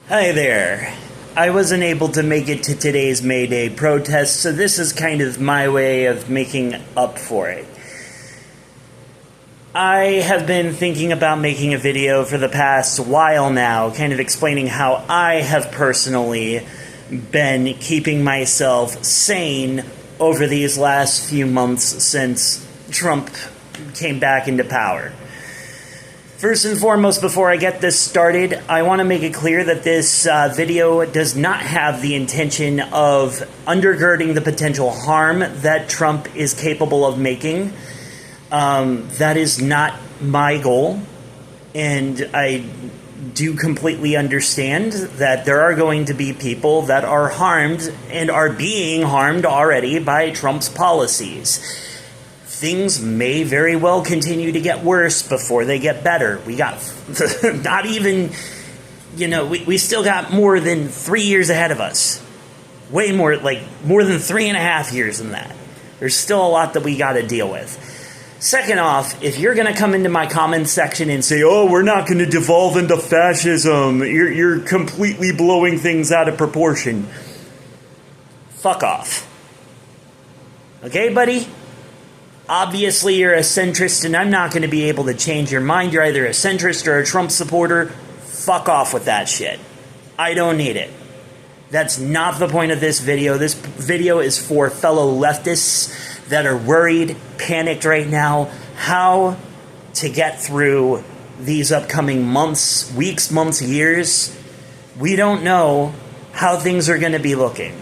Hi there. I wasn't able to make it to today's May Day protest, so this is kind of my way of making up for it. I have been thinking about making a video for the past while now, kind of explaining how I have personally been keeping myself sane over these last few months since Trump came back into power. First and foremost, before I get this started, I want to make it clear that this video does not have the intention of undergirding the potential harm that Trump is capable of making. That is not my goal, and I do completely understand that there are going to be people that are harmed and are being harmed already by Trump's policies. Things may very well continue to get worse before they get better. We got not even, we still got more than 3 years ahead of us. Way more, like more than 3.5 years than that. There's still a lot that we got to deal with. Second off, if you're going to come into my comments section and say, oh, we're not going to devolve into fascism, you're completely blowing things out of proportion. Fuck off. Okay, buddy? Obviously, you're a centrist, and I'm not going to be able to change your mind. You're either a centrist or a Trump supporter. Fuck off with that shit. I don't need it. That's not the point of this video. This video is for fellow leftists that are worried, panicked right now, how to get through these upcoming months, weeks, months, years. We don't know how things are going to be looking.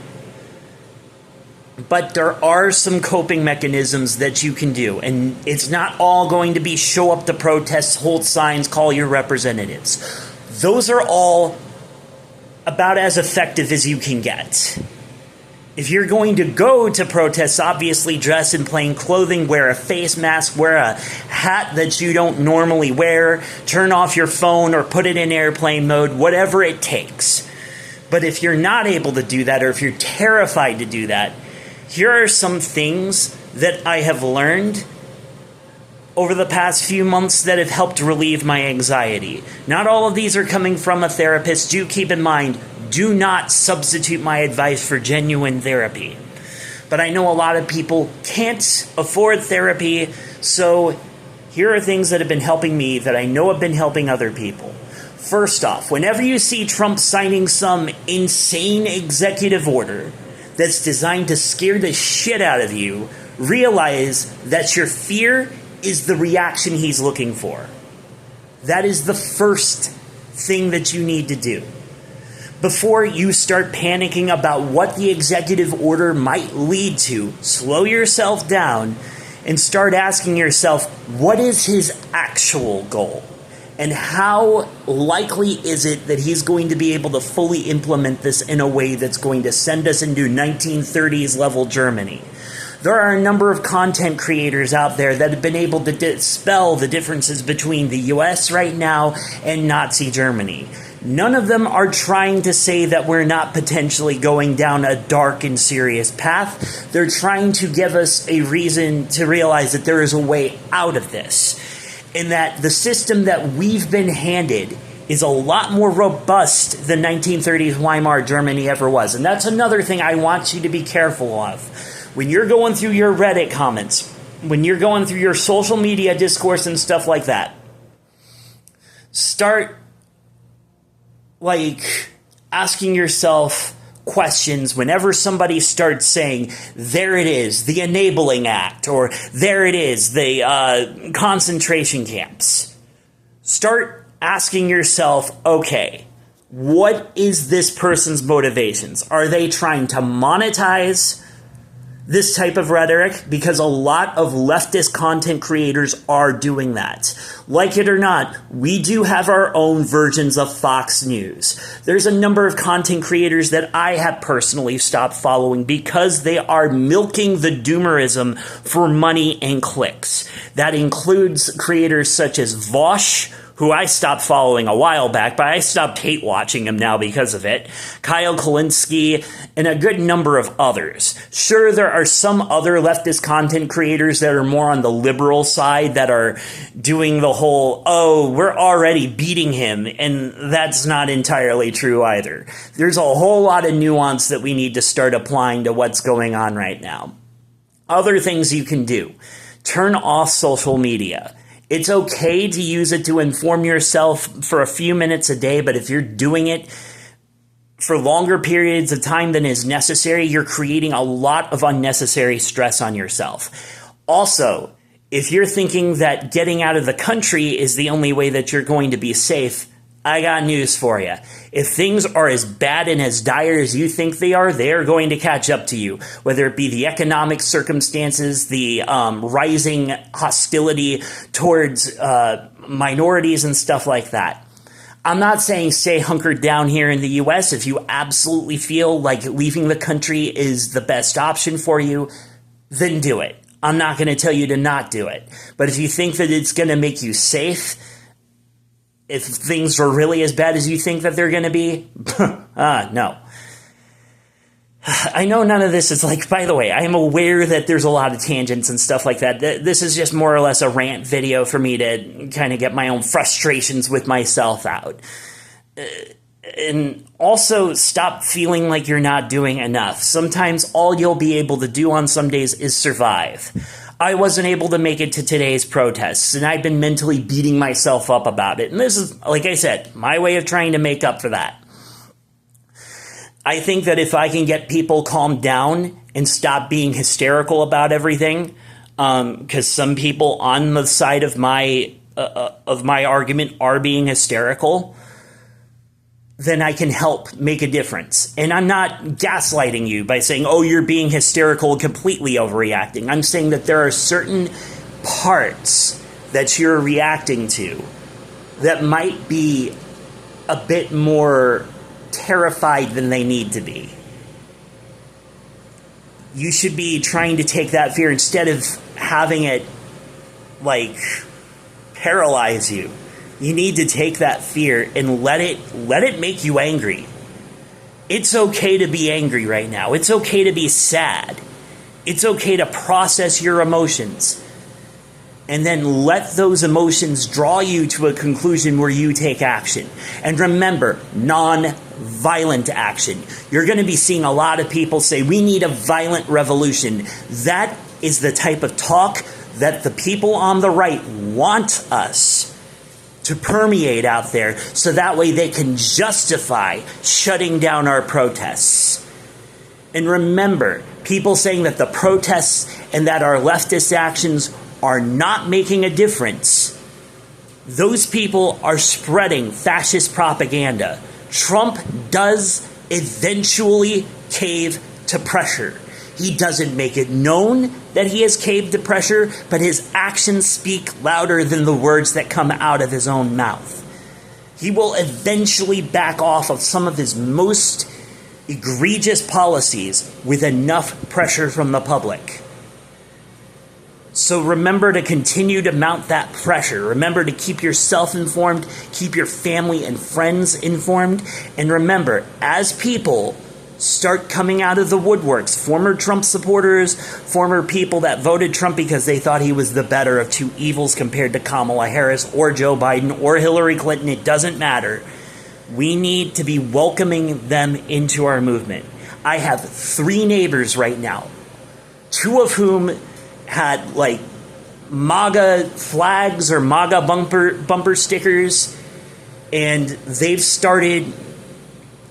But there are some coping mechanisms that you can do, and it's not all going to be show up to protests, hold signs, call your representatives. Those are all about as effective as you can get. If you're going to go to protests, obviously dress in plain clothing, wear a face mask, wear a hat that you don't normally wear, turn off your phone or put it in airplane mode, whatever it takes. But if you're not able to do that, or if you're terrified to do that, here are some things that I have learned over the past few months that have helped relieve my anxiety. Not all of these are coming from a therapist. Do keep in mind, do not substitute my advice for genuine therapy. But I know a lot of people can't afford therapy, so here are things that have been helping me that I know have been helping other people. First off, whenever you see Trump signing some insane executive order that's designed to scare the shit out of you, realize that your fear is the reaction he's looking for. That is the first thing that you need to do. Before you start panicking about what the executive order might lead to, slow yourself down and start asking yourself, what is his actual goal? And how likely is it that he's going to be able to fully implement this in a way that's going to send us into 1930s level Germany? There are a number of content creators out there that have been able to dispel the differences between the US right now and Nazi Germany. None of them are trying to say that we're not potentially going down a dark and serious path. They're trying to give us a reason to realize that there is a way out of this, and that the system that we've been handed is a lot more robust than 1930s Weimar Germany ever was. And that's another thing I want you to be careful of. When you're going through your Reddit comments, when you're going through your social media discourse and stuff like that, start asking yourself questions whenever somebody starts saying, there it is, the Enabling Act, or there it is, the concentration camps. Start asking yourself, okay, what is this person's motivations? Are they trying to monetize this type of rhetoric? Because a lot of leftist content creators are doing that. Like it or not, we do have our own versions of Fox News. There's a number of content creators that I have personally stopped following because they are milking the doomerism for money and clicks. That includes creators such as Vosh, who I stopped following a while back, but I stopped hate watching him now because of it, Kyle Kulinski, and a good number of others. Sure, there are some other leftist content creators that are more on the liberal side that are doing the whole, oh, we're already beating him, and that's not entirely true either. There's a whole lot of nuance that we need to start applying to what's going on right now. Other things you can do. Turn off social media. It's okay to use it to inform yourself for a few minutes a day, but if you're doing it for longer periods of time than is necessary, you're creating a lot of unnecessary stress on yourself. Also, if you're thinking that getting out of the country is the only way that you're going to be safe, I got news for you. If things are as bad and as dire as you think they are going to catch up to you, whether it be the economic circumstances, the rising hostility towards minorities and stuff like that. I'm not saying stay hunkered down here in the U.S. If you absolutely feel like leaving the country is the best option for you, then do it. I'm not going to tell you to not do it. But if you think that it's going to make you safe, if things are really as bad as you think that they're going to be, no. I know none of this is like, by the way, I am aware that there's a lot of tangents and stuff like that. This is just more or less a rant video for me to kind of get my own frustrations with myself out. And also stop feeling like you're not doing enough. Sometimes all you'll be able to do on some days is survive. I wasn't able to make it to today's protests, and I've been mentally beating myself up about it. And this is, like I said, my way of trying to make up for that. I think that if I can get people calmed down and stop being hysterical about everything, because some people on the side of my argument are being hysterical, then I can help make a difference. And I'm not gaslighting you by saying, oh, you're being hysterical and completely overreacting. I'm saying that there are certain parts that you're reacting to that might be a bit more terrified than they need to be. You should be trying to take that fear instead of having it, like, paralyze you. You need to take that fear and let it make you angry. It's okay to be angry right now. It's okay to be sad. It's okay to process your emotions. And then let those emotions draw you to a conclusion where you take action. And remember, non-violent action. You're going to be seeing a lot of people say, we need a violent revolution. That is the type of talk that the people on the right want us to permeate out there, so that way they can justify shutting down our protests. And remember, people saying that the protests and that our leftist actions are not making a difference, those people are spreading fascist propaganda. Trump does eventually cave to pressure. He doesn't make it known that he has caved to pressure, but his actions speak louder than the words that come out of his own mouth. He will eventually back off of some of his most egregious policies with enough pressure from the public. So remember to continue to mount that pressure. Remember to keep yourself informed, keep your family and friends informed, and remember, as people start coming out of the woodworks, former Trump supporters, former people that voted Trump because they thought he was the better of two evils compared to Kamala Harris or Joe Biden or Hillary Clinton, it doesn't matter. We need to be welcoming them into our movement. I have 3 neighbors right now, 2 of whom had like MAGA flags or MAGA bumper stickers, and they've started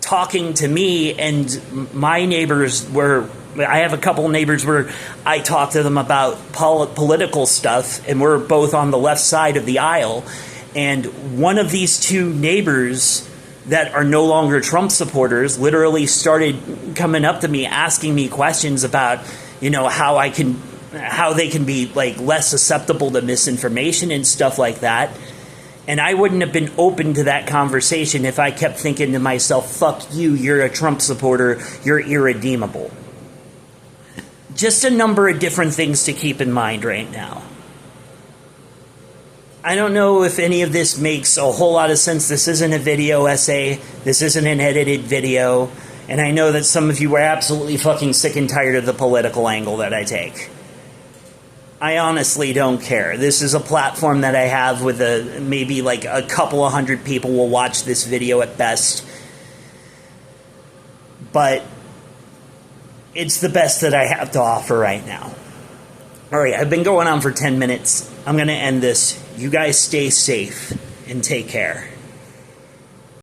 talking to me, and my neighbors I have a couple neighbors where I talk to them about political stuff, and we're both on the left side of the aisle, and one of these 2 neighbors that are no longer Trump supporters literally started coming up to me asking me questions about, how they can be like less susceptible to misinformation and stuff like that. And I wouldn't have been open to that conversation if I kept thinking to myself, fuck you, you're a Trump supporter, you're irredeemable. Just a number of different things to keep in mind right now. I don't know if any of this makes a whole lot of sense. This isn't a video essay. This isn't an edited video. And I know that some of you are absolutely fucking sick and tired of the political angle that I take. I honestly don't care. This is a platform that I have with maybe like a couple of hundred people will watch this video at best. But it's the best that I have to offer right now. Alright, I've been going on for 10 minutes. I'm going to end this. You guys stay safe and take care.